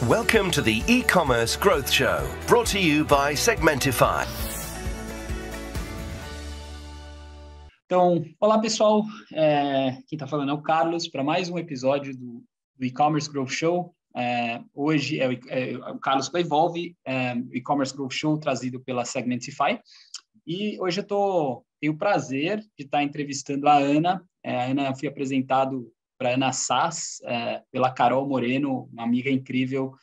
Welcome to the E-Commerce Growth Show, brought to you by Segmentify. Então, olá pessoal, quem está falando é o Carlos, para mais um episódio do E-Commerce Growth Show. Hoje é o Carlos da Evolve, o E-Commerce Growth Show trazido pela Segmentify. E hoje eu tenho o prazer de estar entrevistando a Ana. A Ana foi apresentado para a Ana Sass, pela Carol Moreno, uma amiga incrível,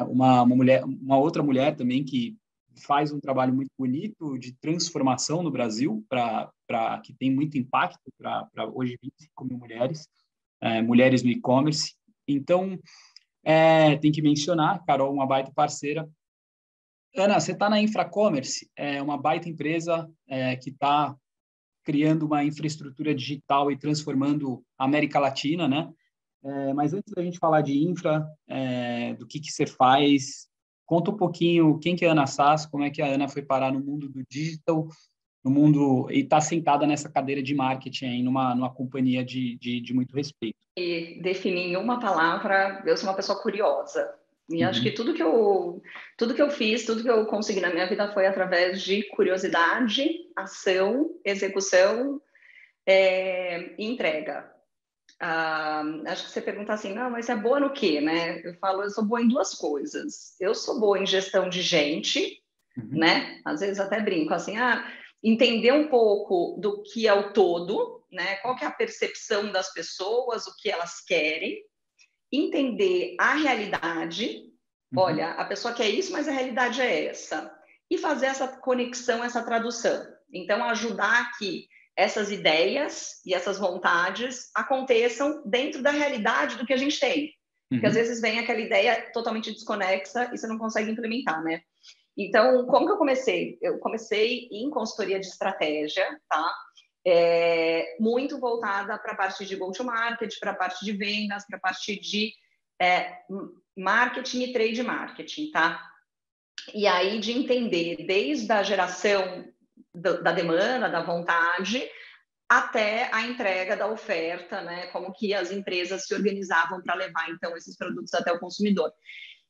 uma outra mulher também que faz um trabalho muito bonito de transformação no Brasil, que tem muito impacto para hoje 25 mil mulheres no e-commerce. Então, tem que mencionar, Carol, uma baita parceira. Ana, você está na Infracommerce, uma baita empresa que está criando uma infraestrutura digital e transformando a América Latina, né? Mas antes da gente falar de infra, do que você faz, conta um pouquinho quem que é a Ana Sass, como é que a Ana foi parar no mundo do digital, e está sentada nessa cadeira de marketing aí numa companhia de muito respeito. E definir em uma palavra, eu sou uma pessoa curiosa. E acho que tudo que eu fiz, tudo que eu consegui na minha vida foi através de curiosidade, ação, execução e entrega. Acho que você pergunta assim, não, mas é boa no quê, né? Eu falo, eu sou boa em duas coisas. Eu sou boa em gestão de gente, né? Às vezes até brinco assim, entender um pouco do que é o todo, né? Qual que é a percepção das pessoas, o que elas querem, entender a realidade. Olha, a pessoa quer isso, mas a realidade é essa. E fazer essa conexão, essa tradução. Então, ajudar que essas ideias e essas vontades aconteçam dentro da realidade do que a gente tem. Porque às vezes vem aquela ideia totalmente desconexa e você não consegue implementar, né? Então, como que eu comecei? Eu comecei em consultoria de estratégia, tá? Muito voltada para a parte de go-to-market, para a parte de vendas, para a parte de marketing e trade marketing, tá? E aí de entender desde a geração da demanda, da vontade, até a entrega da oferta, né? Como que as empresas se organizavam para levar, então, esses produtos até o consumidor.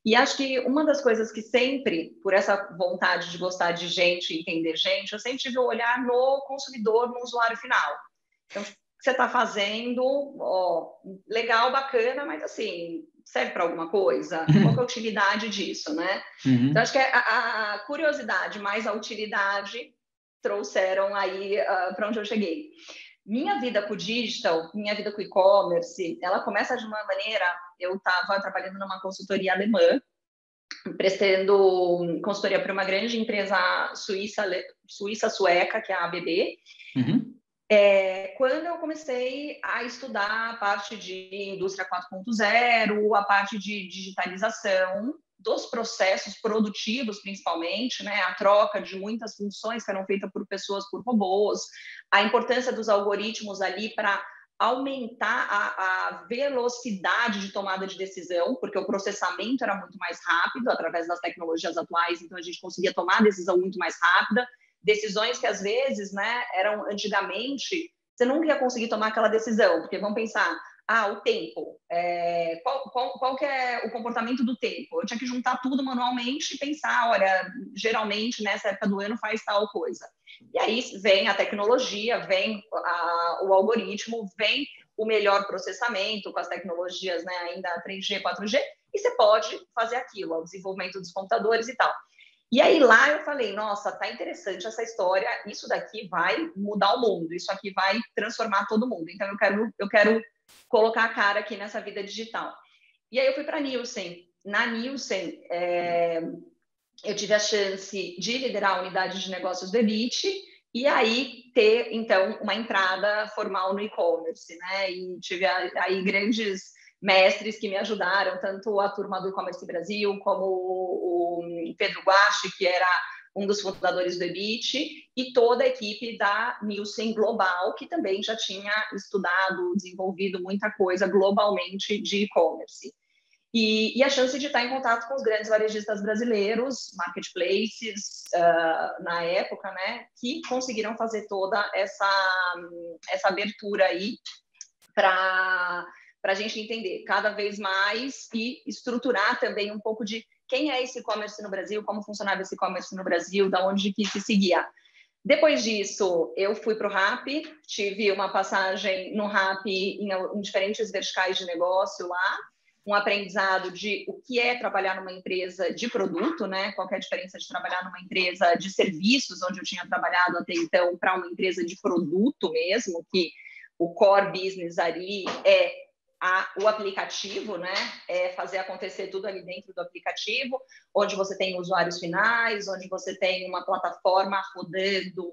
E acho que uma das coisas que sempre, por essa vontade de gostar de gente, entender gente, eu sempre tive o olhar no consumidor, no usuário final. Então, o que você está fazendo, legal, bacana, mas assim, serve para alguma coisa? Qual que é a utilidade disso, né? Então, acho que a curiosidade mais a utilidade trouxeram aí para onde eu cheguei. Minha vida com o digital, minha vida com o e-commerce, ela começa de uma maneira... Eu estava trabalhando numa consultoria alemã, prestando consultoria para uma grande empresa suíça-sueca, que é a ABB. Quando eu comecei a estudar a parte de indústria 4.0, a parte de digitalização dos processos produtivos, principalmente, né? A troca de muitas funções que eram feitas por pessoas, por robôs, a importância dos algoritmos ali para aumentar a velocidade de tomada de decisão, porque o processamento era muito mais rápido através das tecnologias atuais, então a gente conseguia tomar a decisão muito mais rápida, decisões que às vezes, né, eram antigamente, você nunca ia conseguir tomar aquela decisão, porque vamos pensar, o tempo, qual que é o comportamento do tempo? Eu tinha que juntar tudo manualmente e pensar, olha, geralmente nessa época do ano faz tal coisa. E aí vem a tecnologia, vem o algoritmo, vem o melhor processamento com as tecnologias, né, ainda 3G, 4G, e você pode fazer aquilo, o desenvolvimento dos computadores e tal. E aí lá eu falei, nossa, tá interessante essa história, isso daqui vai mudar o mundo, isso aqui vai transformar todo mundo. Então eu quero colocar a cara aqui nessa vida digital. E aí eu fui para a Nielsen. Na Nielsen, eu tive a chance de liderar a unidade de negócios do Ebit e aí ter, então, uma entrada formal no e-commerce, né? E tive aí grandes mestres que me ajudaram, tanto a turma do E-Commerce Brasil, como o Pedro Guache, que era um dos fundadores do Ebit, e toda a equipe da Nielsen Global, que também já tinha estudado, desenvolvido muita coisa globalmente de e-commerce. E a chance de estar em contato com os grandes varejistas brasileiros, marketplaces, na época, né, que conseguiram fazer toda essa abertura aí para para a gente entender cada vez mais e estruturar também um pouco de quem é esse e-commerce no Brasil, como funcionava esse e-commerce no Brasil, da onde que se seguia. Depois disso, eu fui para o Rappi, tive uma passagem no Rappi em diferentes verticais de negócio lá, um aprendizado de o que é trabalhar numa empresa de produto, né? Qual que é a diferença de trabalhar numa empresa de serviços, onde eu tinha trabalhado até então, para uma empresa de produto mesmo, que o core business ali é o aplicativo, né? É fazer acontecer tudo ali dentro do aplicativo, onde você tem usuários finais, onde você tem uma plataforma rodando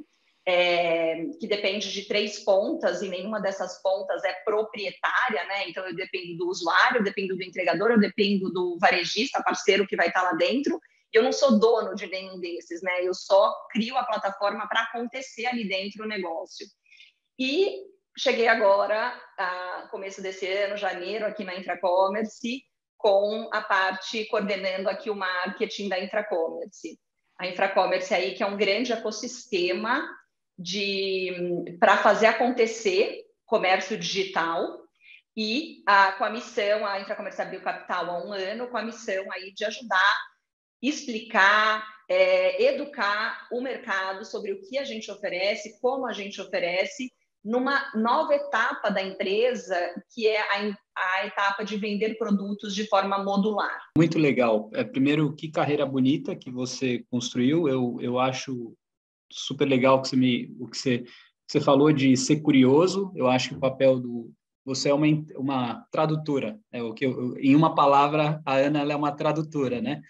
que depende de 3 pontas e nenhuma dessas pontas é proprietária, né? Então, eu dependo do usuário, eu dependo do entregador, eu dependo do varejista, parceiro que vai estar lá dentro. Eu não sou dono de nenhum desses, né? Eu só crio a plataforma para acontecer ali dentro o negócio. E cheguei agora, começo desse ano, janeiro, aqui na Infracommerce, com a parte coordenando aqui o marketing da Infracommerce. A Infracommerce aí, que é um grande ecossistema para fazer acontecer comércio digital e com a missão, a Infracommerce abriu capital há 1 ano, com a missão aí de ajudar, explicar, educar o mercado sobre o que a gente oferece, como a gente oferece, numa nova etapa da empresa, que é a etapa de vender produtos de forma modular. Muito legal. Primeiro, que carreira bonita que você construiu. Eu acho super legal o que você falou de ser curioso. Eu acho que o papel você é uma tradutora. Em uma palavra, a Ana ela é uma tradutora, né?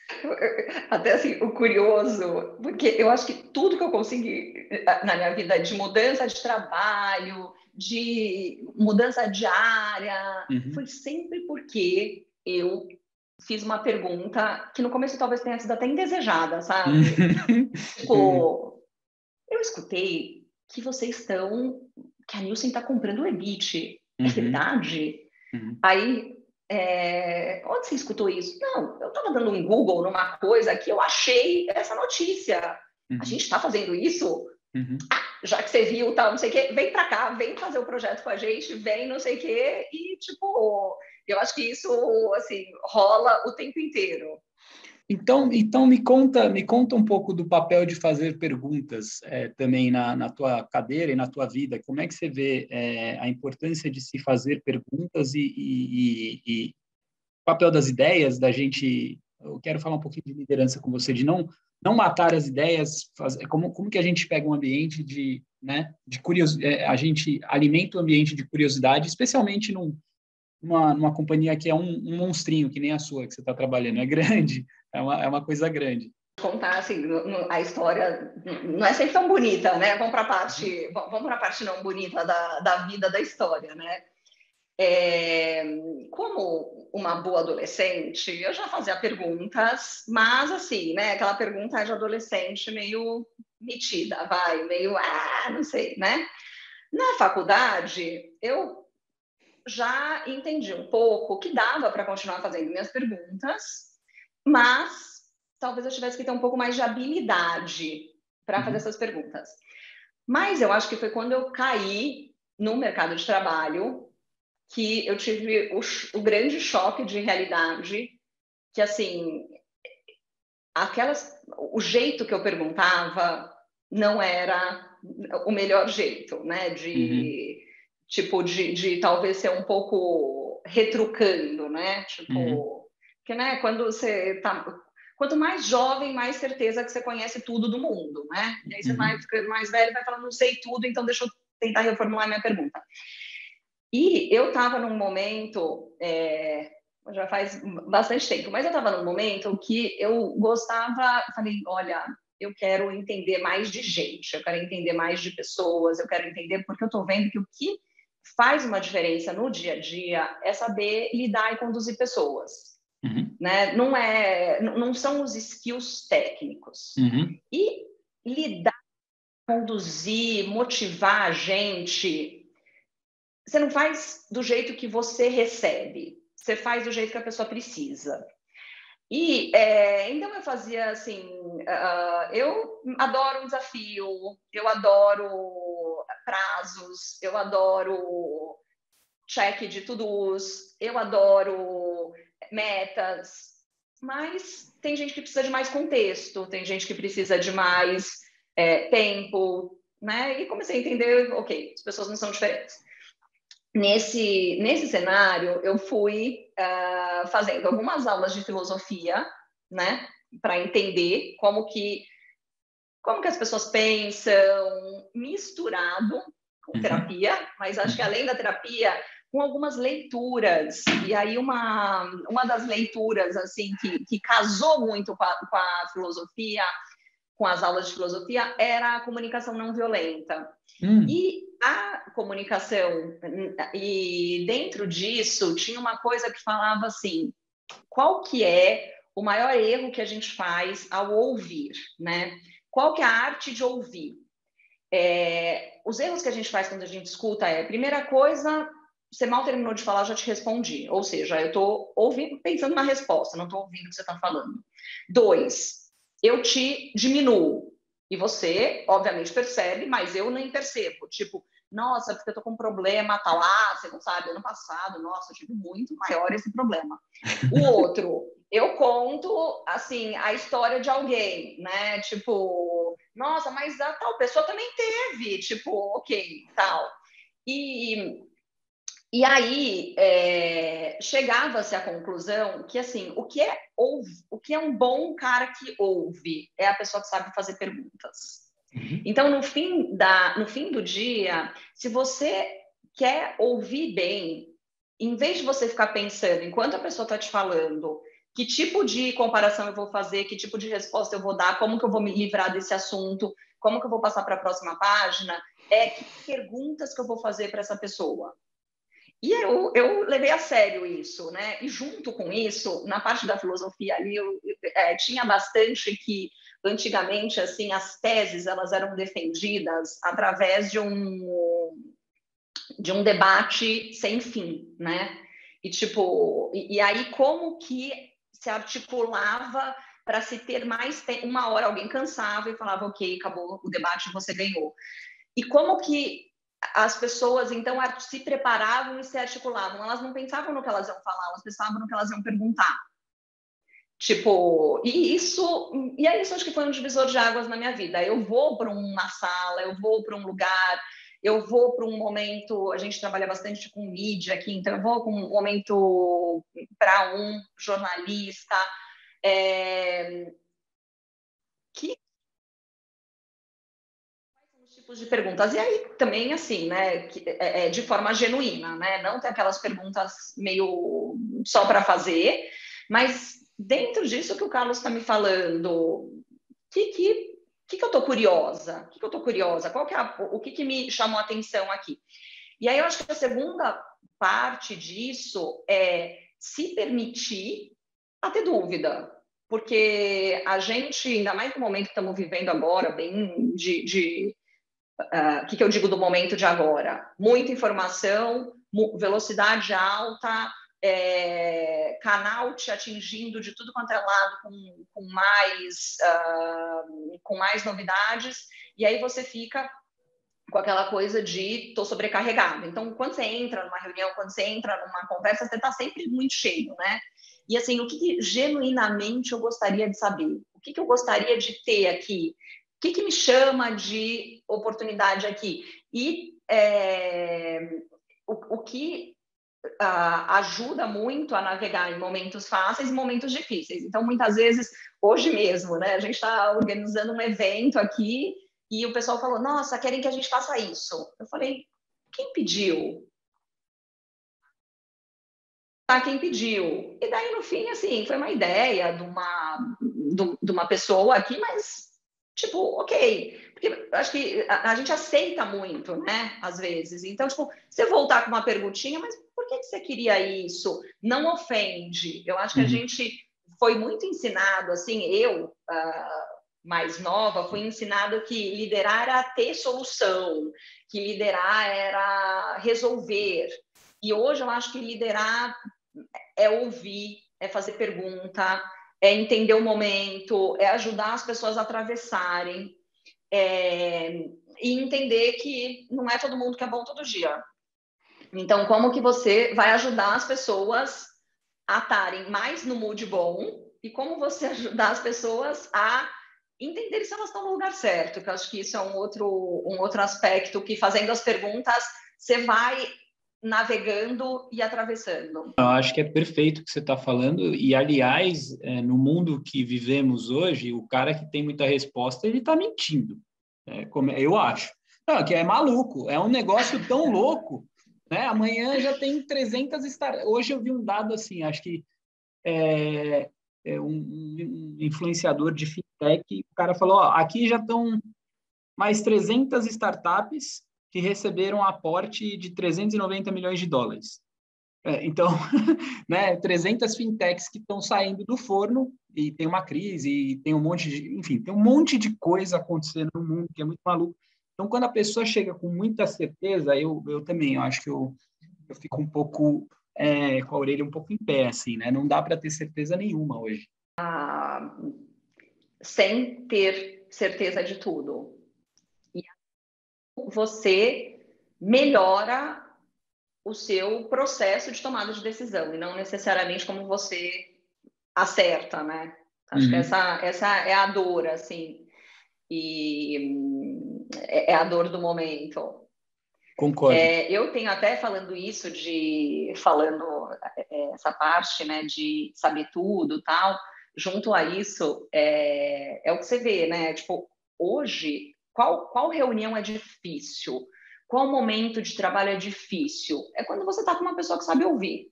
Até assim, o curioso, porque eu acho que tudo que eu consegui na minha vida de mudança de trabalho, de mudança de área, foi sempre porque eu fiz uma pergunta que no começo talvez tenha sido até indesejada, sabe? Tipo, eu escutei que que a Nielsen está comprando o Elite. É verdade? Aí, onde você escutou isso? Não, eu estava dando um Google numa coisa que eu achei essa notícia. A gente está fazendo isso? Já que você viu, tal, não sei o quê, vem para cá, vem fazer o projeto com a gente, vem não sei o quê, e tipo, eu acho que isso, assim, rola o tempo inteiro. Então me conta um pouco do papel de fazer perguntas também na tua cadeira e na tua vida. Como é que você vê a importância de se fazer perguntas e o papel das ideias, da gente... Eu quero falar um pouquinho de liderança com você, de não matar as ideias, como que a gente pega um ambiente de curiosidade, a gente alimenta o ambiente de curiosidade, especialmente numa companhia que é um monstrinho, que nem a sua, que você está trabalhando. É grande, é uma coisa grande. Contar, assim, a história não é sempre tão bonita, né? Vamos para a parte não bonita da vida, da história, né? Como uma boa adolescente, eu já fazia perguntas, mas assim, né? Aquela pergunta de adolescente meio metida, meio, não sei, né? Na faculdade, eu já entendi um pouco que dava para continuar fazendo minhas perguntas, mas talvez eu tivesse que ter um pouco mais de habilidade para fazer essas perguntas. Mas eu acho que foi quando eu caí no mercado de trabalho que eu tive o grande choque de realidade, que assim, o jeito que eu perguntava não era o melhor jeito, né? Tipo, de talvez ser um pouco retrucando, né? Tipo, porque, né, quando você tá... Quanto mais jovem, mais certeza que você conhece tudo do mundo, né? E aí você vai ficando mais velho e vai falando, não sei tudo, então deixa eu tentar reformular minha pergunta. E eu estava num momento, já faz bastante tempo, mas eu estava num momento que eu gostava, falei, olha, eu quero entender mais de gente, eu quero entender mais de pessoas, eu quero entender, porque eu estou vendo que o que faz uma diferença no dia a dia é saber lidar e conduzir pessoas. Né? Não são os skills técnicos. E lidar, conduzir, motivar a gente, você não faz do jeito que você recebe, você faz do jeito que a pessoa precisa. E então eu fazia assim, eu adoro um desafio, eu adoro prazos, eu adoro check de to-dos, eu adoro metas, mas tem gente que precisa de mais contexto, tem gente que precisa de mais tempo, né? E comecei a entender, ok, as pessoas não são diferentes. Nesse cenário, eu fui fazendo algumas aulas de filosofia, né? Para entender como que as pessoas pensam, misturado com terapia, mas acho que além da terapia, com algumas leituras. E aí uma das leituras assim que casou muito com a filosofia, com as aulas de filosofia, era a comunicação não violenta. E a comunicação, e dentro disso tinha uma coisa que falava assim, qual que é o maior erro que a gente faz ao ouvir, né? Qual que é a arte de ouvir? Os erros que a gente faz quando a gente escuta primeira coisa, você mal terminou de falar, eu já te respondi. Ou seja, eu estou ouvindo, pensando na resposta, não estou ouvindo o que você está falando. 2, eu te diminuo. E você, obviamente, percebe, mas eu nem percebo. Tipo, nossa, porque eu tô com um problema, tal. Você não sabe, ano passado, nossa, eu tive muito maior esse problema. O outro, eu conto, assim, a história de alguém, né? Tipo, nossa, mas a tal pessoa também teve. Tipo, ok, tal. E aí, chegava-se à conclusão que, assim, o que é um bom cara que ouve é a pessoa que sabe fazer perguntas. Então, no fim do dia, se você quer ouvir bem, em vez de você ficar pensando, enquanto a pessoa está te falando, que tipo de comparação eu vou fazer, que tipo de resposta eu vou dar, como que eu vou me livrar desse assunto, como que eu vou passar para a próxima página, que perguntas que eu vou fazer para essa pessoa. E eu levei a sério isso, né? E junto com isso, na parte da filosofia ali, tinha bastante que, antigamente, assim, as teses, elas eram defendidas através de um debate sem fim, né? E aí como que se articulava para se ter mais tempo? Uma hora alguém cansava e falava, ok, acabou o debate, você ganhou. E como que as pessoas, então, se preparavam e se articulavam? Elas não pensavam no que elas iam falar, elas pensavam no que elas iam perguntar. Tipo, e é isso, acho que foi um divisor de águas na minha vida. Eu vou para uma sala, eu vou para um lugar, eu vou para um momento, a gente trabalha bastante com mídia aqui, então eu vou com um momento para um jornalista, que tipos de perguntas. E aí também, assim, né, de forma genuína, né? Não tem aquelas perguntas meio só para fazer, mas dentro disso que o Carlos está me falando, o que eu estou curiosa? O que eu estou curiosa? O que me chamou a atenção aqui? E aí eu acho que a segunda parte disso é se permitir a ter dúvida. Porque a gente, ainda mais no momento que estamos vivendo agora, bem o que eu digo do momento de agora? Muita informação, velocidade alta, canal te atingindo de tudo quanto é lado com mais novidades, e aí você fica com aquela coisa de tô sobrecarregado. Então, quando você entra numa reunião, quando você entra numa conversa, você está sempre muito cheio, né? E assim, o que genuinamente eu gostaria de saber? O que eu gostaria de ter aqui? O que me chama de oportunidade aqui? E o que ajuda muito a navegar em momentos fáceis e momentos difíceis. Então, muitas vezes, hoje mesmo, né, a gente está organizando um evento aqui e o pessoal falou, nossa, querem que a gente faça isso. Eu falei, quem pediu? Quem pediu? E daí, no fim, assim, foi uma ideia de uma pessoa aqui, mas, tipo, ok. Porque acho que a gente aceita muito, né, às vezes. Então, tipo, você voltar com uma perguntinha, mas por que você queria isso? Não ofende. Eu acho que a gente foi muito ensinado, assim, mais nova, fui ensinado que liderar era ter solução, que liderar era resolver. E hoje eu acho que liderar é ouvir, é fazer pergunta, é entender o momento, é ajudar as pessoas a atravessarem, e entender que não é todo mundo que é bom todo dia. Então, como que você vai ajudar as pessoas a estarem mais no mood bom e como você ajudar as pessoas a entender se elas estão no lugar certo, que eu acho que isso é um outro aspecto que, fazendo as perguntas, você vai navegando e atravessando. Eu acho que é perfeito o que você está falando, e, aliás, no mundo que vivemos hoje, o cara que tem muita resposta, ele está mentindo, eu acho. Não, que é maluco, é um negócio tão louco, né? Amanhã já tem 300 startups. Hoje eu vi um dado assim, acho que um influenciador de fintech, o cara falou, ó, aqui já estão mais 300 startups que receberam aporte de 390 milhões de dólares. Então, né, 300 fintechs que estão saindo do forno e tem uma crise, e tem um monte de, enfim, tem um monte de coisa acontecendo no mundo que é muito maluco. Então, quando a pessoa chega com muita certeza, eu também, eu acho que eu fico um pouco com a orelha um pouco em pé, assim, né? Não dá para ter certeza nenhuma hoje. Sem ter certeza de tudo. E você melhora o seu processo de tomada de decisão, e não necessariamente como você acerta, né? Acho que essa é a dor, assim, e é a dor do momento. Concordo. Eu tenho até falando essa parte, né, de saber tudo, tal, junto a isso, é o que você vê, né? Tipo, hoje, qual reunião é difícil? Qual momento de trabalho é difícil? É quando você está com uma pessoa que sabe ouvir.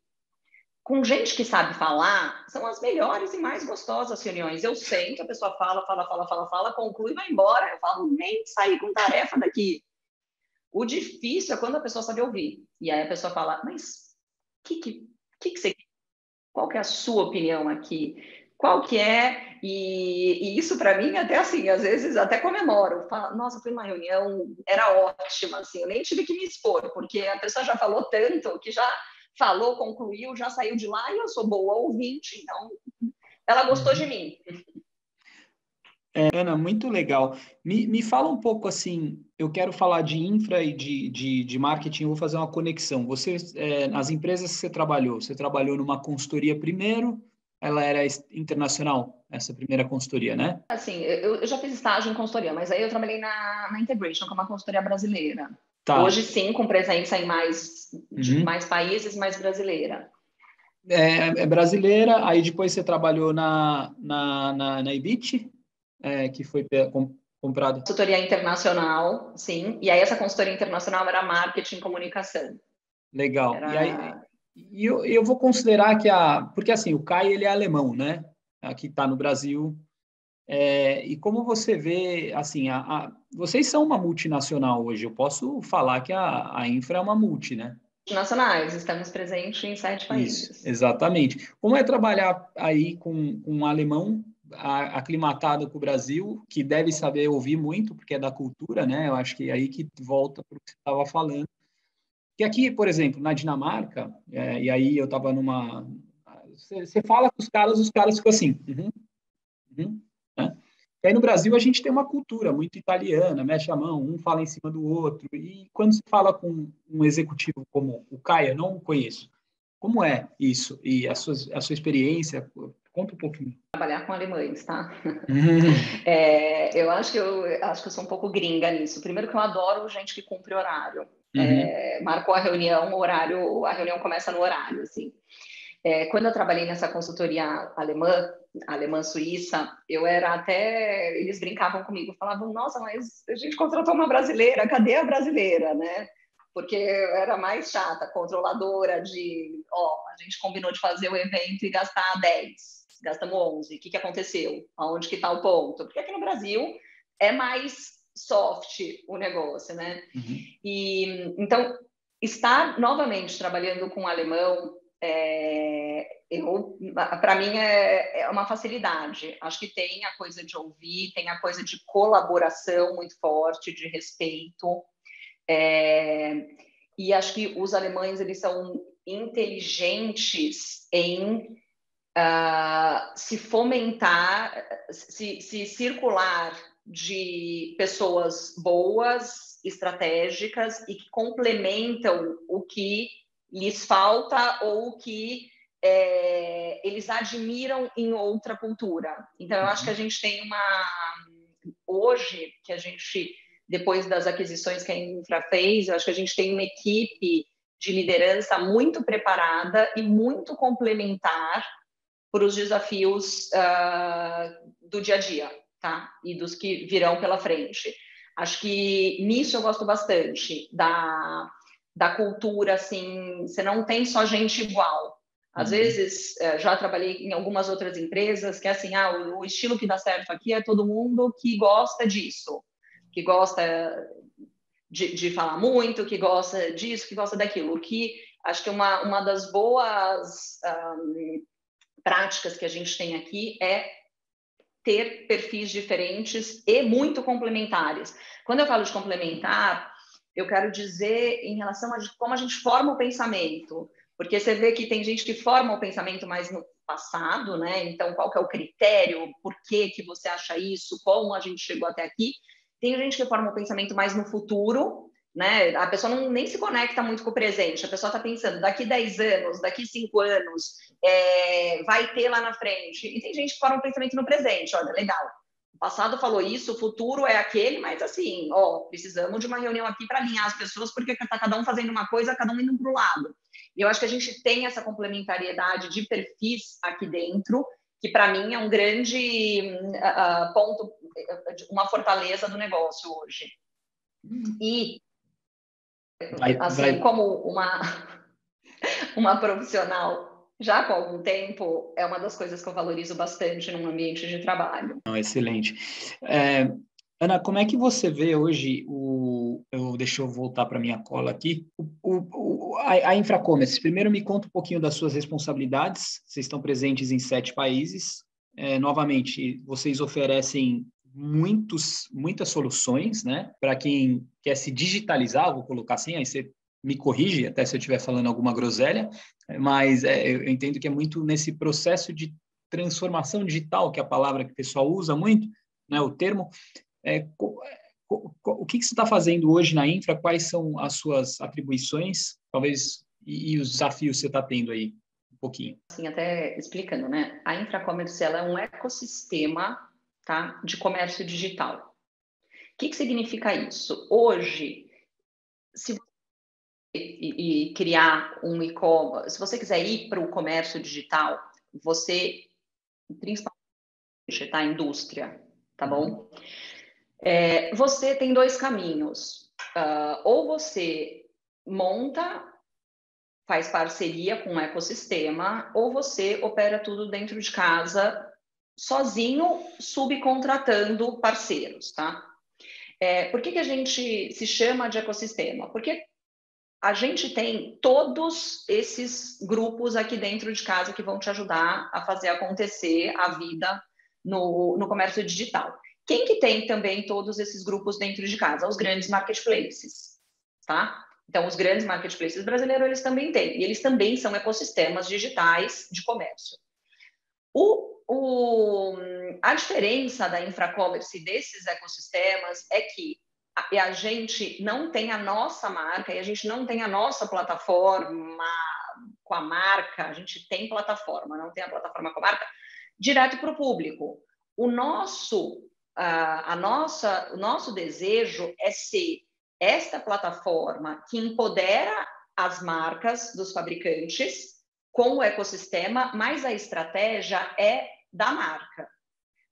Com gente que sabe falar, são as melhores e mais gostosas reuniões. Eu sei que a pessoa fala, conclui e vai embora. Eu falo, nem sair com tarefa daqui. O difícil é quando a pessoa sabe ouvir. E aí a pessoa fala, mas o que você quer? Qual que é a sua opinião aqui? Qual que é? E isso para mim até assim, às vezes até comemoro. Falo, nossa, foi uma reunião, era ótima, assim, eu nem tive que me expor, porque a pessoa já falou tanto, que já falou, concluiu, já saiu de lá, e eu sou boa ouvinte, então ela gostou de mim. Ana, muito legal. Me fala um pouco assim, eu quero falar de infra e de marketing, eu vou fazer uma conexão. Você, nas empresas que você trabalhou numa consultoria primeiro, ela era internacional, essa primeira consultoria, né? Assim, eu já fiz estágio em consultoria, mas aí eu trabalhei na Integration, que é uma consultoria brasileira. Tá. Hoje sim, com presença em mais países, mas brasileira. É brasileira, aí depois você trabalhou na Ibit, que foi comprado. Consultoria internacional, sim. E aí essa consultoria internacional era marketing e comunicação. Legal. E aí eu vou considerar que porque assim, o Kai, ele é alemão, né? Aqui está no Brasil. E como você vê, assim, vocês são uma multinacional hoje. Eu posso falar que a Infra é uma multi, né? Nacionais, estamos presentes em 7 países. Isso, exatamente. Como é trabalhar aí com um alemão aclimatado com o Brasil, que deve saber ouvir muito, porque é da cultura, né? Eu acho que é aí que volta para o que você estava falando. Que aqui, por exemplo, na Dinamarca, e aí eu estava numa... Você fala com os caras ficam assim, né? E aí no Brasil a gente tem uma cultura muito italiana, mexe a mão, um fala em cima do outro, e quando se fala com um executivo como o Caio, não o conheço, como é isso? E a sua experiência? Conta um pouquinho. Trabalhar com alemães, tá? Eu acho que eu sou um pouco gringa nisso. Primeiro que eu adoro gente que cumpre horário. Marcou a reunião, a reunião começa no horário, assim. Quando eu trabalhei nessa consultoria alemã-suíça, eles brincavam comigo, falavam, nossa, mas a gente contratou uma brasileira, cadê a brasileira, né? Porque eu era mais chata, controladora a gente combinou de fazer o evento e gastar 10, gastamos 11, o que aconteceu? Aonde que está o ponto? Porque aqui no Brasil é mais soft o negócio, né? E então, estar novamente trabalhando com alemão, para mim é uma facilidade. Acho que tem a coisa de ouvir, tem a coisa de colaboração muito forte, de respeito. E acho que os alemães, eles são inteligentes em se fomentar, se circular de pessoas boas, estratégicas e que complementam o que lhes falta ou o que eles admiram em outra cultura. Então, eu acho que a gente tem hoje, que a gente, depois das aquisições que a Infra fez, eu acho que a gente tem uma equipe de liderança muito preparada e muito complementar para os desafios do dia a dia, tá? E dos que virão pela frente. Acho que nisso eu gosto bastante da cultura, assim, você não tem só gente igual. Às vezes, já trabalhei em algumas outras empresas que é assim, o estilo que dá certo aqui é todo mundo que gosta disso, que gosta de falar muito, que gosta disso, que gosta daquilo. Que acho que uma das boas práticas que a gente tem aqui é ter perfis diferentes e muito complementares. Quando eu falo de complementar, eu quero dizer em relação a como a gente forma o pensamento, porque você vê que tem gente que forma o pensamento mais no passado, né? Então, qual que é o critério? Por que você acha isso? Como a gente chegou até aqui? Tem gente que forma o pensamento mais no futuro, né? A pessoa nem se conecta muito com o presente. A pessoa está pensando, daqui 10 anos, daqui 5 anos, vai ter lá na frente. E tem gente que forma um pensamento no presente. Olha, legal. O passado falou isso, o futuro é aquele, mas assim, precisamos de uma reunião aqui para alinhar as pessoas, porque está cada um fazendo uma coisa, cada um indo para o lado. E eu acho que a gente tem essa complementariedade de perfis aqui dentro, que para mim é um grande ponto, uma fortaleza do negócio hoje. E como uma profissional já com algum tempo, é uma das coisas que eu valorizo bastante num ambiente de trabalho. Excelente. Ana, como é que você vê hoje deixa eu voltar para a minha cola aqui. A Infracommerce, primeiro me conta um pouquinho das suas responsabilidades. Vocês estão presentes em 7 países. Novamente, vocês oferecem muitas soluções, né? Para quem quer se digitalizar, vou colocar assim, aí você me corrige, até se eu estiver falando alguma groselha, mas eu entendo que é muito nesse processo de transformação digital, que é a palavra que o pessoal usa muito, né? O termo. O que você está fazendo hoje na Infra? Quais são as suas atribuições, talvez, e os desafios que você está tendo aí? Um pouquinho. Assim, até explicando, né? A Infracommerce, ela é um ecossistema, tá, de comércio digital. O que significa isso? Hoje, se você criar um e-commerce, se você quiser ir para o comércio digital, você, principalmente, tá, indústria, tá bom? Você tem 2 caminhos. Ou você monta, faz parceria com um ecossistema, ou você opera tudo dentro de casa, sozinho, subcontratando parceiros, tá? Por que a gente se chama de ecossistema? Porque a gente tem todos esses grupos aqui dentro de casa que vão te ajudar a fazer acontecer a vida no comércio digital. Quem que tem também todos esses grupos dentro de casa? Os grandes marketplaces, tá? Então, os grandes marketplaces brasileiros, eles também têm. E eles também são ecossistemas digitais de comércio. A diferença da Infracommerce desses ecossistemas é que a gente não tem a nossa marca e a gente não tem a nossa plataforma com a marca. A gente tem plataforma, não tem a plataforma com a marca direto para o público. O nosso desejo é ser esta plataforma que empodera as marcas dos fabricantes com o ecossistema, mas a estratégia é da marca.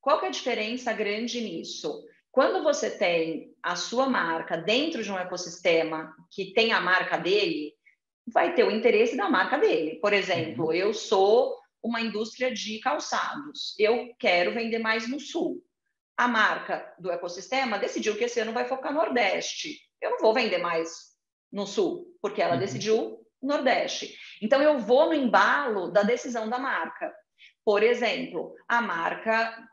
Qual que é a diferença grande nisso? Quando você tem a sua marca dentro de um ecossistema que tem a marca dele, vai ter o interesse da marca dele. Por exemplo, eu sou uma indústria de calçados, eu quero vender mais no Sul. A marca do ecossistema decidiu que esse ano vai focar no Nordeste. Eu não vou vender mais no Sul, porque ela decidiu Nordeste. Então, eu vou no embalo da decisão da marca. Por exemplo, a marca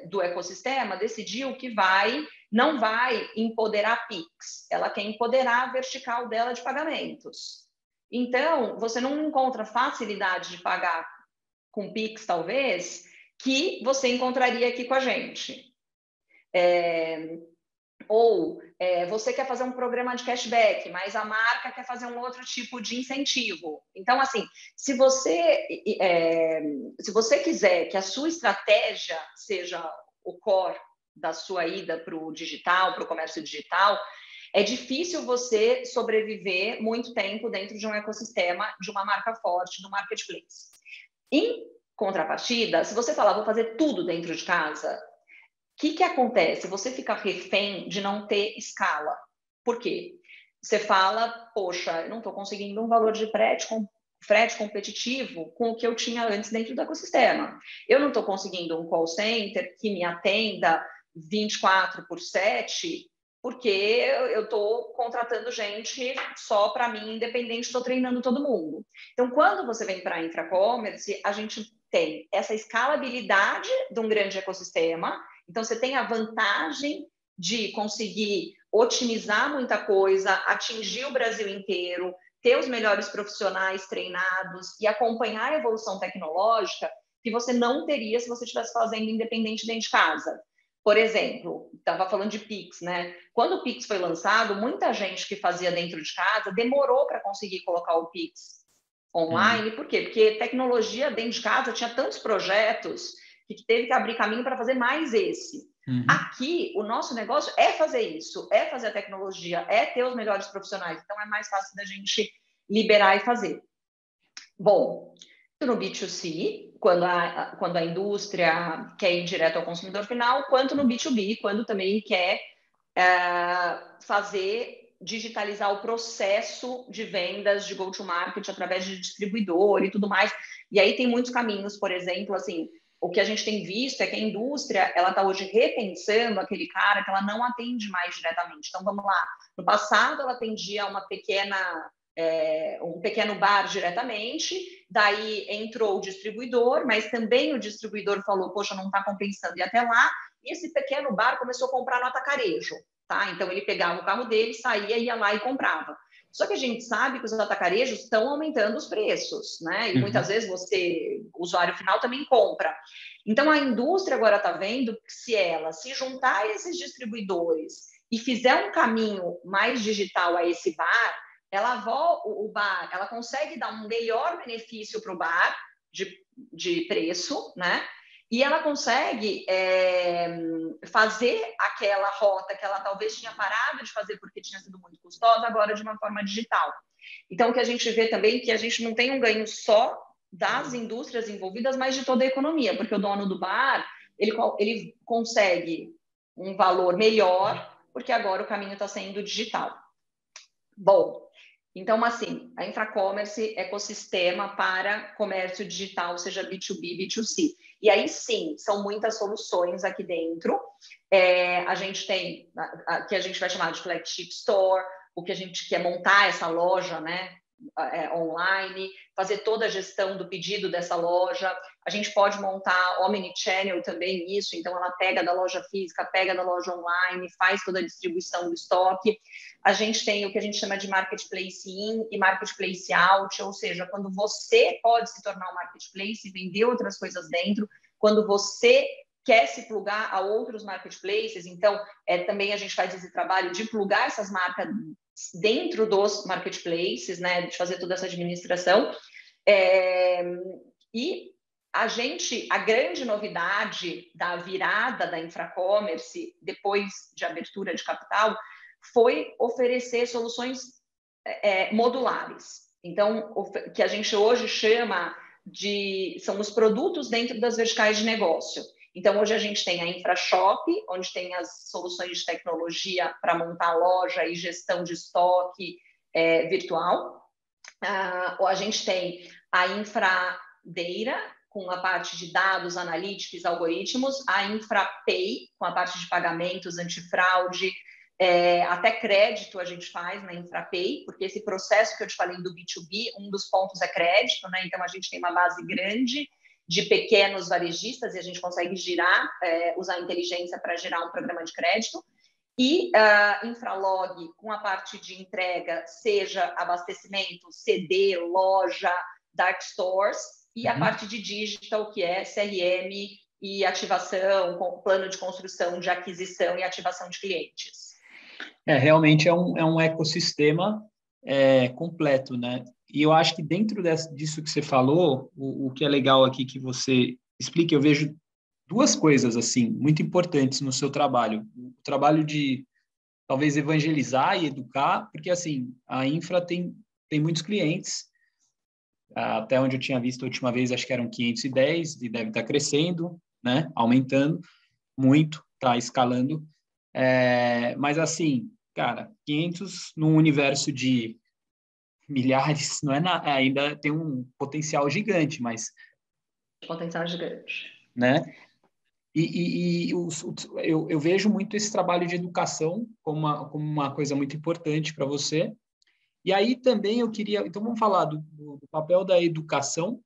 do ecossistema decidiu que não vai empoderar Pix, ela quer empoderar a vertical dela de pagamentos. Então, você não encontra facilidade de pagar com Pix, talvez, que você encontraria aqui com a gente. Você quer fazer um programa de cashback, mas a marca quer fazer um outro tipo de incentivo. Então, assim, se você quiser que a sua estratégia seja o core da sua ida para o digital, para o comércio digital, é difícil você sobreviver muito tempo dentro de um ecossistema, de uma marca forte, do marketplace. Em contrapartida, se você falar, vou fazer tudo dentro de casa, o que acontece? Você fica refém de não ter escala. Por quê? Você fala, poxa, eu não estou conseguindo um valor de frete competitivo com o que eu tinha antes dentro do ecossistema. Eu não estou conseguindo um call center que me atenda 24/7, porque eu estou contratando gente só para mim, independente, estou treinando todo mundo. Então, quando você vem para a infracommerce, a gente tem essa escalabilidade de um grande ecossistema. Então, você tem a vantagem de conseguir otimizar muita coisa, atingir o Brasil inteiro, ter os melhores profissionais treinados e acompanhar a evolução tecnológica que você não teria se você estivesse fazendo independente dentro de casa. Por exemplo, estava falando de Pix, né? Quando o Pix foi lançado, muita gente que fazia dentro de casa demorou para conseguir colocar o Pix online. Por quê? Porque tecnologia dentro de casa tinha tantos projetos que teve que abrir caminho para fazer mais esse. Aqui, o nosso negócio é fazer isso, é fazer a tecnologia, é ter os melhores profissionais. Então, é mais fácil da gente liberar e fazer. Bom, no B2C, quando a indústria quer ir direto ao consumidor final, quanto no B2B, quando também quer digitalizar o processo de vendas de go-to-market através de distribuidor e tudo mais. E aí tem muitos caminhos, por exemplo, assim, o que a gente tem visto é que a indústria, ela está hoje repensando aquele cara que ela não atende mais diretamente. Então, vamos lá. No passado, ela atendia um pequeno bar diretamente, daí entrou o distribuidor, mas também o distribuidor falou, poxa, não está compensando ir até lá, e esse pequeno bar começou a comprar no atacarejo, tá? Então, ele pegava o carro dele, saía, ia lá e comprava. Só que a gente sabe que os atacarejos estão aumentando os preços, né? E muitas vezes você, o usuário final, também compra. Então, a indústria agora está vendo que se ela se juntar a esses distribuidores e fizer um caminho mais digital a esse bar, o bar consegue dar um melhor benefício para o bar de preço, né? E ela consegue fazer aquela rota que ela talvez tinha parado de fazer porque tinha sido muito custosa, agora de uma forma digital. Então, o que a gente vê também é que a gente não tem um ganho só das indústrias envolvidas, mas de toda a economia, porque o dono do bar, ele consegue um valor melhor, porque agora o caminho está sendo digital. Bom, então, assim, a Infracommerce é ecossistema para comércio digital, seja B2B, B2C. E aí, sim, são muitas soluções aqui dentro. A gente tem, que a gente vai chamar de flagship store, o que a gente quer montar essa loja, né, online, fazer toda a gestão do pedido dessa loja. A gente pode montar omnichannel também nisso, então ela pega da loja física, pega da loja online, faz toda a distribuição do estoque. A gente tem o que a gente chama de marketplace in e marketplace out, ou seja, quando você pode se tornar um marketplace e vender outras coisas dentro, quando você quer se plugar a outros marketplaces, então também a gente faz esse trabalho de plugar essas marcas dentro dos marketplaces, né, de fazer toda essa administração. E a grande novidade da virada da Infracommerce, depois de abertura de capital, foi oferecer soluções modulares. Então, que a gente hoje chama são os produtos dentro das verticais de negócio. Então, hoje a gente tem a InfraShop, onde tem as soluções de tecnologia para montar loja e gestão de estoque virtual. A gente tem a InfraData, com a parte de dados, analytics, algoritmos, a InfraPay, com a parte de pagamentos, antifraude, até crédito a gente faz na InfraPay, porque esse processo que eu te falei do B2B, um dos pontos é crédito, né? Então, a gente tem uma base grande de pequenos varejistas e a gente consegue usar a inteligência para gerar um programa de crédito. E Infralog, com a parte de entrega, seja abastecimento, CD, loja, dark stores, e a parte de digital, que é CRM e ativação, com plano de construção, de aquisição e ativação de clientes. Realmente é um ecossistema completo, né? E eu acho que dentro disso que você falou, o que é legal aqui que você explica, eu vejo duas coisas assim muito importantes no seu trabalho. O trabalho de talvez evangelizar e educar, porque assim, a infra tem muitos clientes, até onde eu tinha visto a última vez, acho que eram 510 e deve estar crescendo, né? Aumentando muito, está escalando. Mas assim, cara, 500 num universo de milhares não é ainda tem um potencial gigante, mas potencial gigante, né? Eu vejo muito esse trabalho de educação como uma coisa muito importante para você. E aí também eu queria, então vamos falar do papel da educação,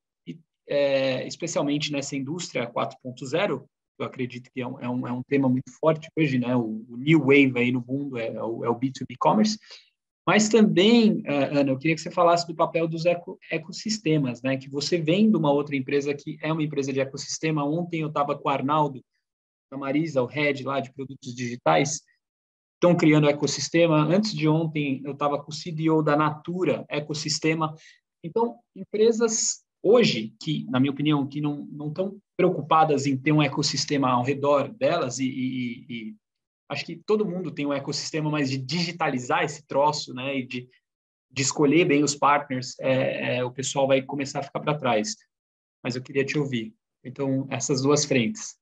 especialmente nessa indústria 4.0. Eu acredito que é um tema muito forte hoje, né? O new wave aí no mundo é o B2B commerce. Mas também, Ana, eu queria que você falasse do papel dos ecossistemas, né? Que você vem de uma outra empresa que é uma empresa de ecossistema. Ontem eu estava com o Arnaldo, a Marisa, o head lá de produtos digitais, estão criando ecossistema. Antes de ontem eu estava com o CDO da Natura, ecossistema. Então, empresas hoje, que, na minha opinião, que não estão preocupadas em ter um ecossistema ao redor delas e acho que todo mundo tem um ecossistema, mas de digitalizar esse troço, né, e de escolher bem os partners, o pessoal vai começar a ficar para trás. Mas eu queria te ouvir. Então, essas duas frentes.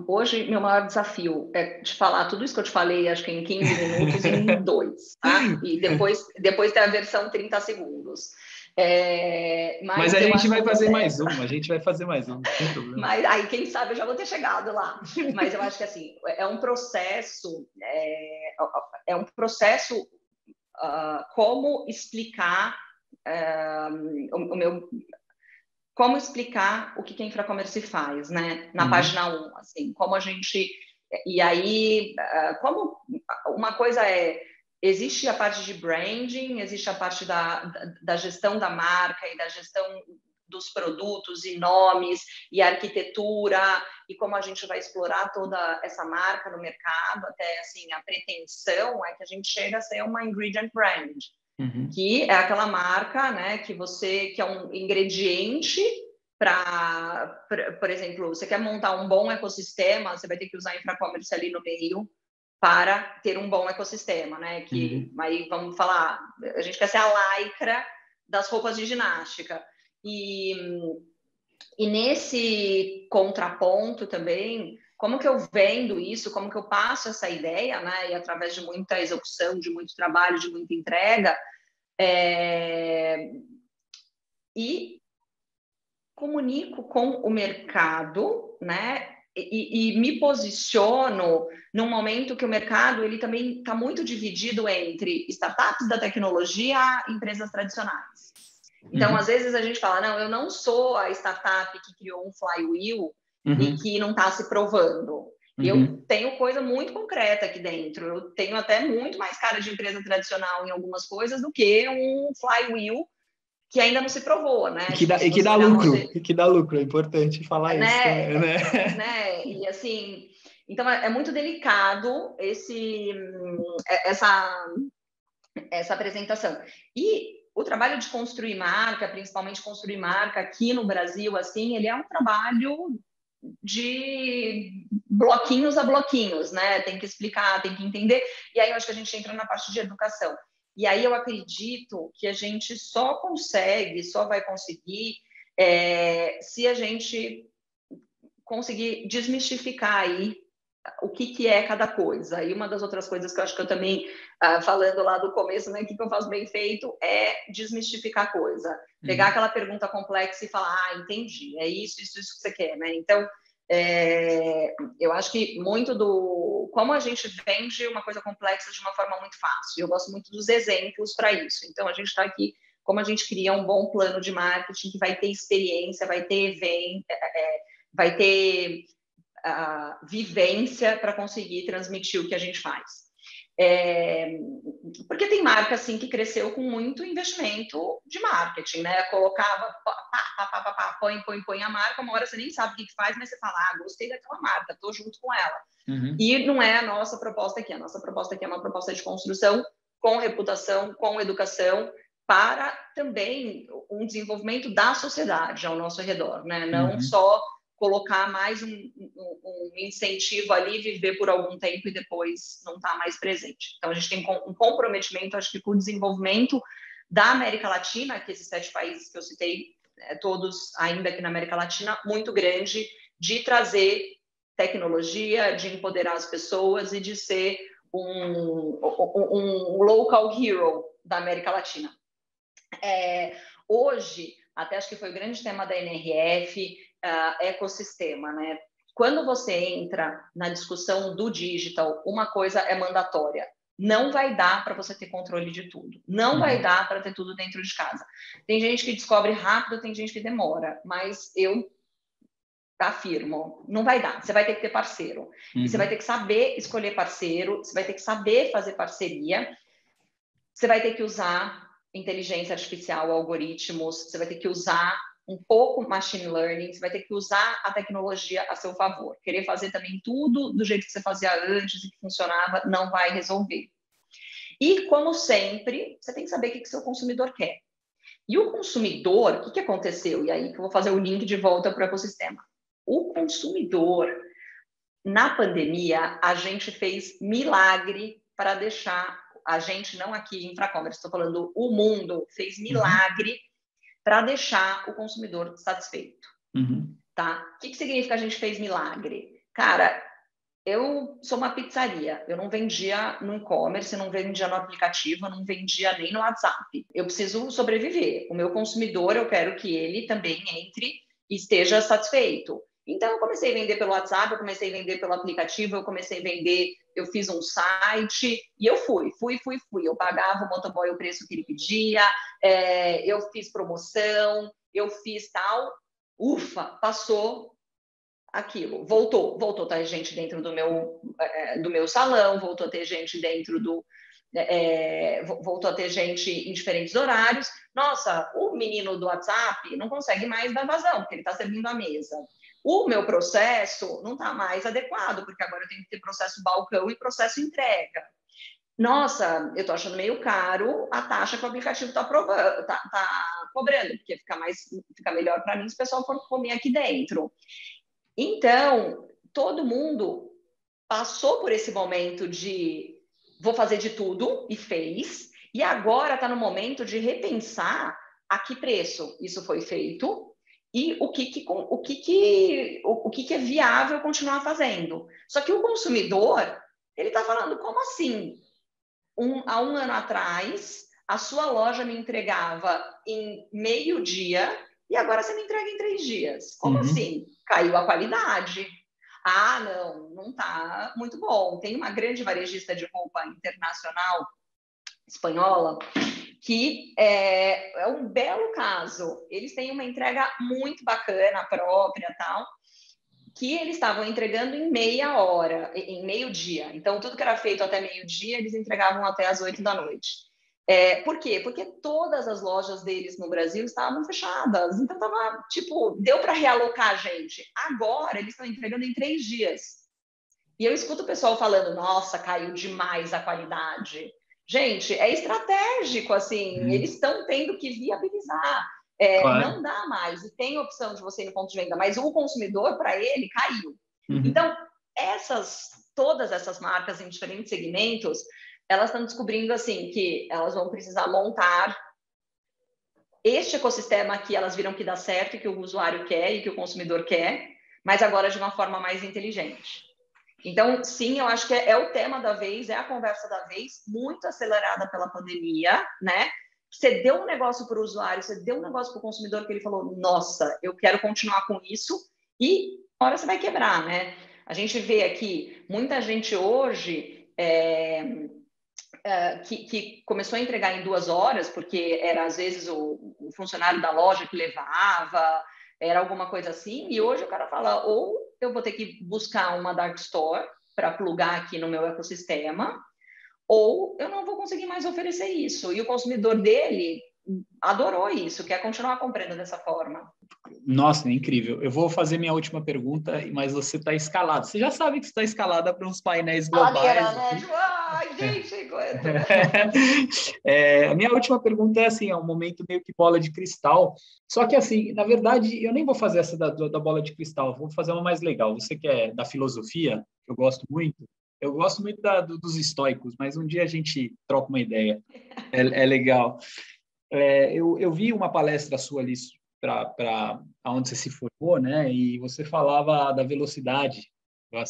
Hoje, meu maior desafio é de falar tudo isso que eu te falei, acho que em 15 minutos, em 2, tá? E depois tem a versão 30 segundos. Mas a gente vai fazer mais um, não tem problema. Mas aí, quem sabe, eu já vou ter chegado lá. Mas eu acho que, assim, é um processo, como explicar como explicar o que a Infracommerce faz, né? Na página 1, assim, como a gente... E aí, como uma coisa existe a parte de branding, existe a parte da gestão da marca e da gestão dos produtos e nomes e arquitetura e como a gente vai explorar toda essa marca no mercado, até assim, a pretensão é que a gente chega a ser uma ingredient brand, que é aquela marca, né, que é um ingrediente para, por exemplo, você quer montar um bom ecossistema, você vai ter que usar Infracommerce ali no meio para ter um bom ecossistema, né? Que aí vamos falar, a gente quer ser a Lycra das roupas de ginástica. E nesse contraponto também, como que eu vendo isso, como que eu passo essa ideia, né? E através de muita execução, de muito trabalho, de muita entrega, e comunico com o mercado, né? E me posiciono num momento que o mercado ele também está muito dividido entre startups da tecnologia e empresas tradicionais. Então, às vezes a gente fala, não, eu não sou a startup que criou um flywheel e que não está se provando. Eu tenho coisa muito concreta aqui dentro. Eu tenho até muito mais cara de empresa tradicional em algumas coisas do que um flywheel que ainda não se provou, né? E que dá lucro, e que dá lucro, é importante falar isso também, né? E assim, então é muito delicado essa apresentação. E o trabalho de construir marca, principalmente construir marca aqui no Brasil, assim, ele é um trabalho de bloquinhos a bloquinhos, né? Tem que explicar, tem que entender. E aí eu acho que a gente entra na parte de educação. E aí eu acredito que a gente só vai conseguir se a gente conseguir desmistificar aí o que é cada coisa. E uma das outras coisas que eu acho que eu também, falando lá do começo, né, o que eu faço bem feito é desmistificar a coisa. Pegar aquela pergunta complexa e falar, entendi, é isso que você quer, né? Então, eu acho que muito como a gente vende uma coisa complexa de uma forma muito fácil. Eu gosto muito dos exemplos para isso. Então, a gente está aqui, como a gente cria um bom plano de marketing que vai ter experiência, vai ter evento, vai ter vivência para conseguir transmitir o que a gente faz. Porque tem marca assim que cresceu com muito investimento de marketing, né? Colocava, põe a marca, uma hora você nem sabe o que faz, mas você fala, gostei daquela marca, estou junto com ela. E não é a nossa proposta aqui. A nossa proposta aqui é uma proposta de construção com reputação, com educação, para também um desenvolvimento da sociedade ao nosso redor, né? Não só colocar mais um incentivo ali, viver por algum tempo e depois não estar mais presente. Então, a gente tem um comprometimento, acho que com o desenvolvimento da América Latina, que esses 7 países que eu citei, todos ainda aqui na América Latina, muito grande, de trazer tecnologia, de empoderar as pessoas e de ser um local hero da América Latina. Hoje, até acho que foi o grande tema da NRF, ecossistema, né? Quando você entra na discussão do digital, uma coisa é mandatória. Não vai dar para você ter controle de tudo. Não vai dar para ter tudo dentro de casa. Tem gente que descobre rápido, tem gente que demora. Mas eu afirmo, não vai dar. Você vai ter que ter parceiro. E você vai ter que saber escolher parceiro, você vai ter que saber fazer parceria, você vai ter que usar inteligência artificial, algoritmos, você vai ter que usar um pouco machine learning, você vai ter que usar a tecnologia a seu favor. Querer fazer também tudo do jeito que você fazia antes e que funcionava, não vai resolver. E, como sempre, você tem que saber o que o seu consumidor quer. E o consumidor, o que aconteceu? E aí que eu vou fazer o link de volta para o ecossistema. O consumidor, na pandemia, a gente fez milagre para deixar, a gente não aqui em Infracommerce, estou falando o mundo, fez milagre para deixar o consumidor satisfeito. Tá? O que significa a gente fez milagre? Cara, eu sou uma pizzaria, eu não vendia no e-commerce, não vendia no aplicativo, não vendia nem no WhatsApp. Eu preciso sobreviver. O meu consumidor, eu quero que ele também entre e esteja satisfeito. Então, eu comecei a vender pelo WhatsApp, eu comecei a vender pelo aplicativo, eu comecei a vender, eu fiz um site e eu fui. Eu pagava o motoboy o preço que ele pedia, eu fiz promoção, eu fiz tal. Ufa, passou aquilo. Voltou a ter gente dentro do meu salão, voltou a ter gente dentro do... voltou a ter gente em diferentes horários. Nossa, o menino do WhatsApp não consegue mais dar vazão, porque ele está servindo a mesa. O meu processo não está mais adequado, porque agora eu tenho que ter processo balcão e processo entrega. Nossa, eu estou achando meio caro a taxa que o aplicativo está cobrando, porque fica melhor para mim se o pessoal for comer aqui dentro. Então, todo mundo passou por esse momento de vou fazer de tudo, e fez, e agora está no momento de repensar a que preço isso foi feito e o que é viável continuar fazendo. Só que o consumidor, ele está falando, como assim? Há um ano atrás, a sua loja me entregava em meio-dia e agora você me entrega em 3 dias. Como assim? Caiu a qualidade. Não está muito bom. Tem uma grande varejista de roupa internacional espanhola que é um belo caso. Eles têm uma entrega muito bacana, própria, tal, que eles estavam entregando em meia hora, em meio-dia. Então, tudo que era feito até meio-dia, eles entregavam até as 8 da noite. Por quê? Porque todas as lojas deles no Brasil estavam fechadas. Então, deu para realocar a gente. Agora, eles estão entregando em 3 dias. E eu escuto o pessoal falando, nossa, caiu demais a qualidade. Gente, é estratégico, assim, eles estão tendo que viabilizar. Claro. Não dá mais, e tem opção de você ir no ponto de venda, mas o consumidor, para ele, caiu. Então, todas essas marcas em diferentes segmentos, elas estão descobrindo, assim, que elas vão precisar montar este ecossistema que elas viram que dá certo, que o usuário quer e que o consumidor quer, mas agora de uma forma mais inteligente. Então, sim, eu acho que é o tema da vez, é a conversa da vez, muito acelerada pela pandemia, né? Você deu um negócio para o usuário, você deu um negócio para o consumidor que ele falou, nossa, eu quero continuar com isso, e uma hora você vai quebrar, né? A gente vê aqui muita gente hoje que começou a entregar em 2 horas, porque era às vezes o funcionário da loja que levava, era alguma coisa assim, e hoje o cara fala, ou eu vou ter que buscar uma dark store para plugar aqui no meu ecossistema, ou eu não vou conseguir mais oferecer isso. E o consumidor dele adorou isso, quer continuar comprando dessa forma. Nossa, é incrível. Eu vou fazer minha última pergunta, mas você está escalado. Você já sabe que está escalada para uns painéis A globais. ladeira, né? Tipo, ai, gente, aguento. A minha última pergunta é assim, é um momento meio que bola de cristal. Só que assim, na verdade, eu nem vou fazer essa da bola de cristal, vou fazer uma mais legal. Você que é da filosofia, que eu gosto muito dos estoicos, mas um dia a gente troca uma ideia. É legal. Eu vi uma palestra sua ali para onde você se formou, né? E você falava da velocidade. Eu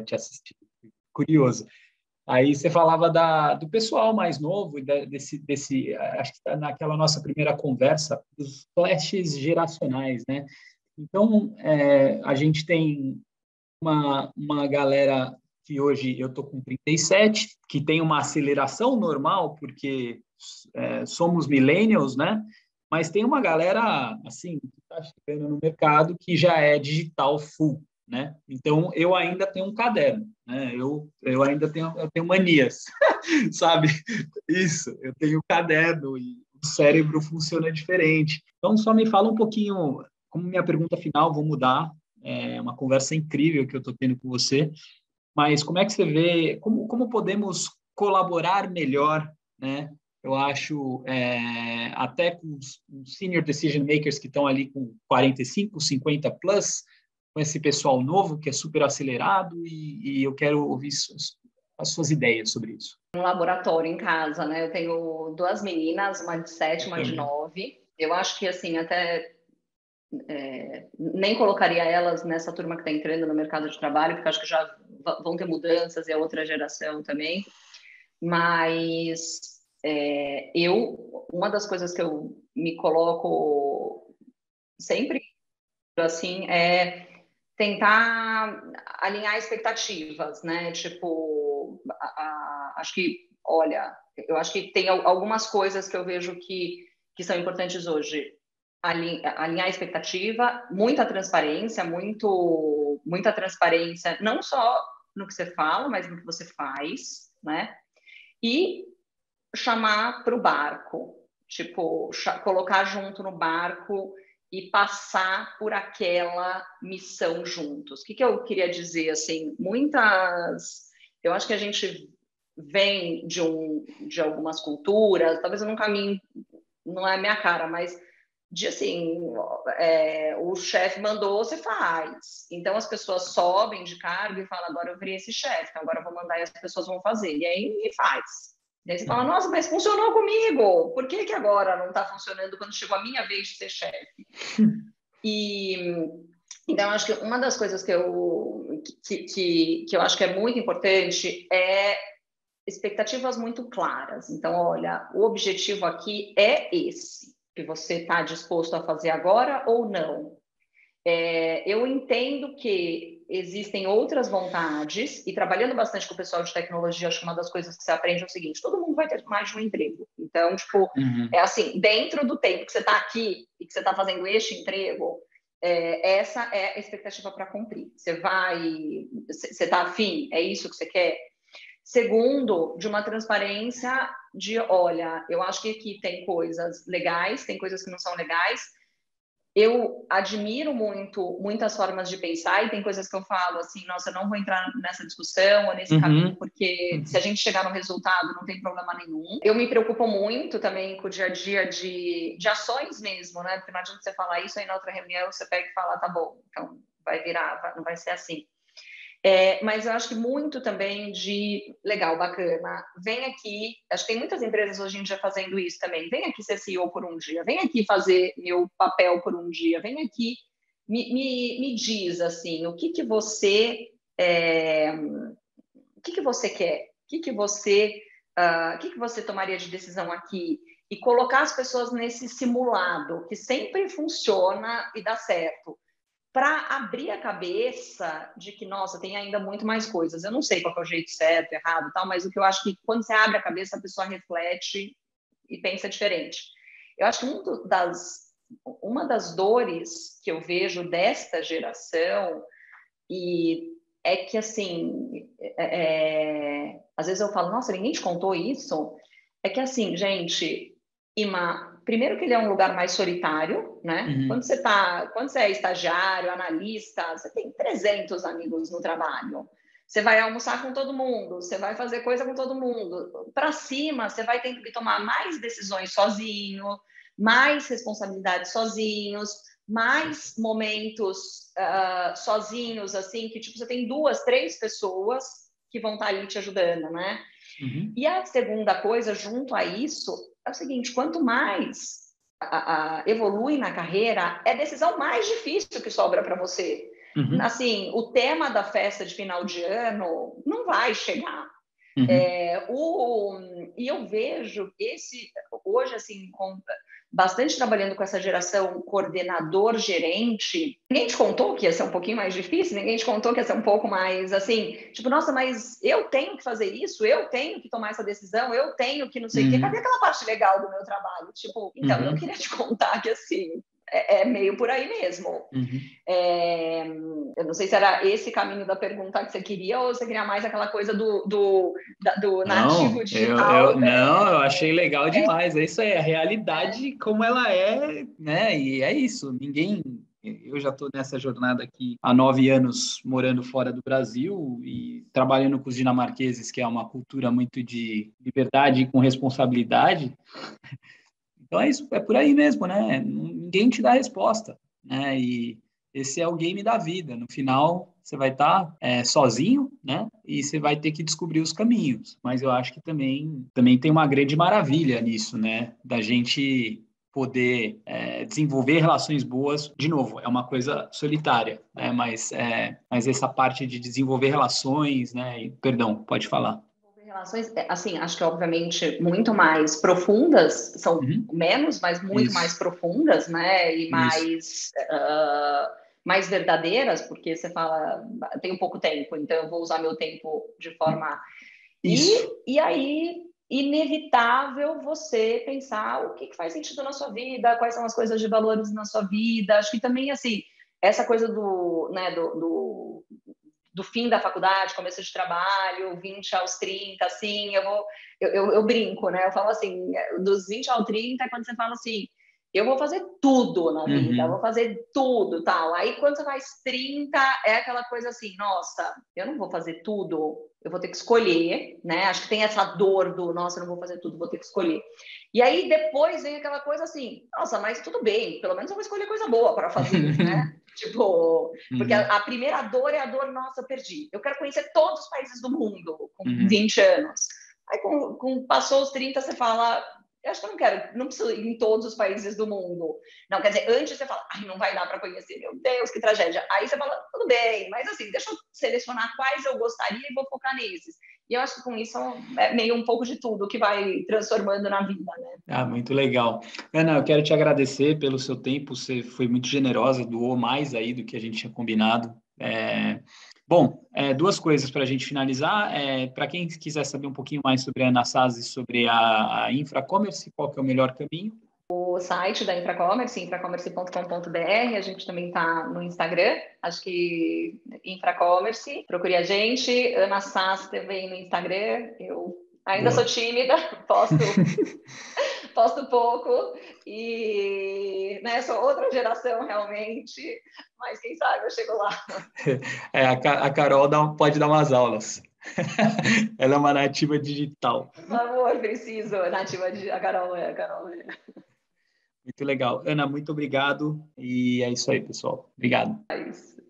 te assisti, curioso. Aí você falava do pessoal mais novo, e acho que está naquela nossa primeira conversa, dos flashes geracionais, né? Então, a gente tem uma galera que hoje eu estou com 37, que tem uma aceleração normal, porque somos millennials, né? Mas tem uma galera, assim, que está chegando no mercado que já é digital full, né? Então, eu ainda tenho um caderno, né? Eu ainda tenho manias, sabe? Isso, eu tenho um caderno e o cérebro funciona diferente. Então, só me fala um pouquinho, como minha pergunta final, vou mudar, é uma conversa incrível que eu estou tendo com você, mas como é que você vê, como podemos colaborar melhor, né? Eu acho, até com os senior decision makers que estão ali com 45, 50 plus, com esse pessoal novo que é super acelerado e eu quero ouvir as suas ideias sobre isso. Um laboratório em casa, né? Eu tenho 2 meninas, uma de 7, uma de 9. Eu acho que, assim, até nem colocaria elas nessa turma que está entrando no mercado de trabalho, porque acho que já vão ter mudanças e a outra geração também. Mas uma das coisas que eu me coloco sempre assim é tentar alinhar expectativas, né? Tipo, acho que, olha, eu acho que tem algumas coisas que eu vejo que são importantes hoje. Alinhar a expectativa, muita transparência, muita transparência, não só no que você fala, mas no que você faz, né? E chamar para o barco, tipo, colocar junto no barco e passar por aquela missão juntos. O que eu queria dizer, assim, eu acho que a gente vem de algumas culturas, talvez eu nunca não é a minha cara, mas de assim, o chefe mandou, você faz. Então as pessoas sobem de cargo e falam, agora eu virei esse chefe, então agora eu vou mandar e as pessoas vão fazer. E aí faz. E aí você fala, nossa, mas funcionou comigo. Por que agora não está funcionando quando chegou a minha vez de ser chefe? Então, acho que uma das coisas que eu acho que é muito importante é expectativas muito claras. Então, olha, o objetivo aqui é esse, que você está disposto a fazer agora ou não. Eu entendo que existem outras vontades, e trabalhando bastante com o pessoal de tecnologia, acho que uma das coisas que você aprende é o seguinte, todo mundo vai ter mais de um emprego. Então, tipo, é assim, dentro do tempo que você está aqui e que você está fazendo este emprego, essa é a expectativa para cumprir. Você está afim? É isso que você quer? Segundo, de uma transparência de, olha, eu acho que aqui tem coisas legais, tem coisas que não são legais. Eu admiro muitas formas de pensar e tem coisas que eu falo assim, nossa, eu não vou entrar nessa discussão ou nesse caminho, porque se a gente chegar no resultado não tem problema nenhum. Eu me preocupo muito também com o dia a dia de ações mesmo, né? Porque não adianta você falar isso aí na outra reunião, você pega e fala, tá bom, então vai virar, não vai ser assim. Mas eu acho que muito também legal, bacana, vem aqui, acho que tem muitas empresas hoje em dia fazendo isso também, vem aqui ser CEO por um dia, vem aqui fazer meu papel por um dia, vem aqui, me diz, assim, o que você quer, o que você tomaria de decisão aqui, e colocar as pessoas nesse simulado, que sempre funciona e dá certo, para abrir a cabeça de que, nossa, tem ainda muito mais coisas. Eu não sei qual é o jeito certo, errado, tal, mas o que eu acho que quando você abre a cabeça, a pessoa reflete e pensa diferente. Eu acho que uma das dores que eu vejo desta geração, e é que, assim, às vezes eu falo, nossa, ninguém te contou isso? É que, assim, gente, primeiro que ele é um lugar mais solitário, né? Uhum. Quando você é estagiário, analista, você tem 300 amigos no trabalho. Você vai almoçar com todo mundo, você vai fazer coisa com todo mundo. Para cima, você vai ter que tomar mais decisões sozinho, mais responsabilidades sozinhos, mais momentos sozinhos, assim, que tipo, você tem 2, 3 pessoas que vão estar ali te ajudando, né? Uhum. E a segunda coisa, junto a isso, é o seguinte, quanto mais evolui na carreira, é a decisão mais difícil que sobra para você. Uhum. Assim, o tema da festa de final de ano não vai chegar. Uhum. E eu vejo hoje, assim, bastante trabalhando com essa geração coordenador-gerente. Ninguém te contou que ia ser um pouquinho mais difícil? Ninguém te contou que ia ser um pouco mais, assim, tipo, nossa, mas eu tenho que fazer isso? Eu tenho que tomar essa decisão? Eu tenho que não sei o quê? Cadê aquela parte legal do meu trabalho? Tipo, então, eu queria te contar que, assim, é meio por aí mesmo. Eu não sei se era esse caminho da pergunta que você queria ou você queria mais aquela coisa do nativo digital. Não, eu achei legal demais. É isso aí, a realidade como ela é, né? E é isso. Eu já estou nessa jornada aqui há 9 anos morando fora do Brasil e trabalhando com os dinamarqueses, que é uma cultura muito de liberdade com responsabilidade. Então é isso, é por aí mesmo, né? Ninguém te dá a resposta, né? E esse é o game da vida. No final, você vai estar sozinho, né? E você vai ter que descobrir os caminhos. Mas eu acho que também tem uma grande maravilha nisso, né? Da gente poder desenvolver relações boas. De novo, é uma coisa solitária, né? Mas essa parte de desenvolver relações, né? Perdão, pode falar. Relações, assim, acho que obviamente muito mais profundas, são menos, mas muito mais profundas, né? E mais verdadeiras, porque você fala, tenho pouco tempo, então eu vou usar meu tempo de forma... E aí, inevitável você pensar o que faz sentido na sua vida, quais são as coisas de valores na sua vida. Acho que também, assim, essa coisa do fim da faculdade, começo de trabalho, 20 aos 30, assim, eu brinco, né? Eu falo assim, dos 20 aos 30 é quando você fala assim, eu vou fazer tudo na vida, vou fazer tudo, tal. Aí, quando você faz 30, é aquela coisa assim, nossa, eu não vou fazer tudo, eu vou ter que escolher, né? Acho que tem essa dor do, nossa, eu não vou fazer tudo, vou ter que escolher. E aí, depois vem aquela coisa assim, nossa, mas tudo bem, pelo menos eu vou escolher coisa boa para fazer, né? Tipo, porque a primeira dor é a dor, nossa, eu perdi. Eu quero conhecer todos os países do mundo com 20 anos. Aí, passou os 30, você fala, eu acho que eu não preciso ir em todos os países do mundo. Não, quer dizer, antes você fala, ai, não vai dar para conhecer, meu Deus, que tragédia. Aí você fala, tudo bem, mas assim, deixa eu selecionar quais eu gostaria e vou focar nesses. E eu acho que com isso é meio um pouco de tudo que vai transformando na vida, né? Ah, muito legal. Ana, eu quero te agradecer pelo seu tempo, você foi muito generosa, doou mais aí do que a gente tinha combinado. Bom, 2 coisas para a gente finalizar. Para quem quiser saber um pouquinho mais sobre a Anasazi e sobre a Infracommerce, qual que é o melhor caminho? O site da Infracommerce, infracommerce.com.br, a gente também está no Instagram, acho que Infracommerce, procure a gente, Ana Sass também no Instagram, eu ainda sou tímida, posto pouco, e né, sou outra geração realmente, mas quem sabe eu chego lá. A Carol pode dar umas aulas. Ela é uma nativa digital. Por favor, preciso, nativa digital, a Carol é. Muito legal. Ana, muito obrigado. E é isso aí, pessoal. Obrigado. É isso.